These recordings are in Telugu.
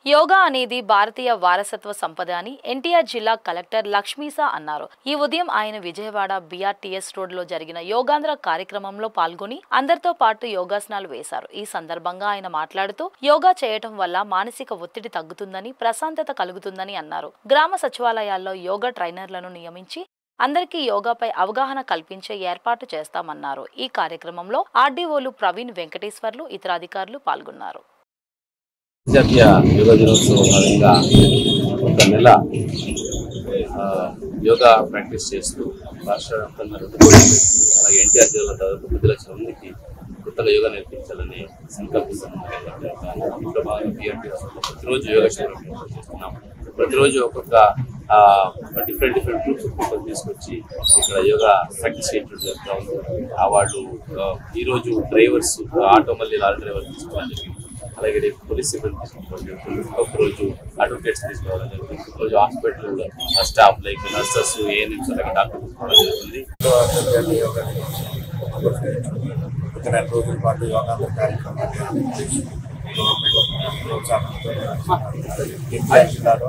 యోగా అనేది భారతీయ వారసత్వ సంపద అని ఎన్టీఆర్ జిల్లా కలెక్టర్ లక్ష్మీసా అన్నారు. ఈ ఉదయం ఆయన విజయవాడ బీఆర్టీఎస్ రోడ్ లో జరిగిన యోగాంధ్ర కార్యక్రమంలో పాల్గొని అందరితో పాటు యోగాసనాలు వేశారు. ఈ సందర్భంగా ఆయన మాట్లాడుతూ యోగా చేయటం వల్ల మానసిక ఒత్తిడి తగ్గుతుందని, ప్రశాంతత కలుగుతుందని అన్నారు. గ్రామ సచివాలయాల్లో యోగా ట్రైనర్లను నియమించి అందరికీ యోగాపై అవగాహన కల్పించే ఏర్పాటు చేస్తామన్నారు. ఈ కార్యక్రమంలో ఆర్డీఓలు ప్రవీణ్, వెంకటేశ్వర్లు, ఇతర అధికారులు పాల్గొన్నారు. జాతీయ యోగా దినోత్సవం భాగంగా ఒక నెల యోగా ప్రాక్టీస్ చేస్తూ రాష్ట్ర వ్యాప్తంగా 2 కోట్ల అలాగే ఎన్టీఆర్ జిల్లా దాదాపు 10 లక్షల మందికి కొత్తగా యోగా నేర్పించాలని సంకల్పిస్తున్నాం. ఇంట్లో భాగంగా బీఆర్టీఎస్ ప్రతిరోజు యోగా శిబిరం చేస్తున్నాం. ప్రతిరోజు ఒక్కొక్క డిఫరెంట్ గ్రూప్స్ ఒక్కొక్కరు తీసుకొచ్చి ఇక్కడ యోగా ప్రాక్టీస్ చేయడం జరుగుతూ ఉంది. వాళ్ళు ఈరోజు డ్రైవర్స్, ఆటో మళ్ళీ లారీ డ్రైవర్స్ తీసుకోవడం జరిగింది. అలాగే రేపు పోలీస్ సిబ్బంది తీసుకోవడం జరుగుతుంది. ఇంకొక రోజు అడ్వకేట్స్ తీసుకోవడం జరుగుతుంది. ఇంకొక రోజు hospital staff like nurses, ANMs అలాగే డాక్టర్ తీసుకోవడం జరుగుతుంది. ఒక 2 రోజుల పాటు యోగా కార్యక్రమాన్ని ఎన్టీఆర్ జిల్లాలో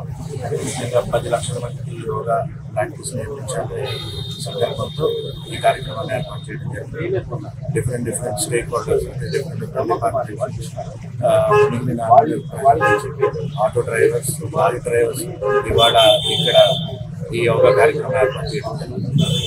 10 లక్షల మందికి యోగా ప్రాక్టీస్ నేర్పించాలనే సందర్భంతో ఈ కార్యక్రమాన్ని ఏర్పాటు చేయడం జరిగింది. డిఫరెంట్ స్టేక్ హోల్డర్స్ అంటే different departments, auto drivers, lorry drivers ఇవాళ ఇక్కడ ఈ యోగా కార్యక్రమం ఏర్పాటు చేయడం జరిగింది.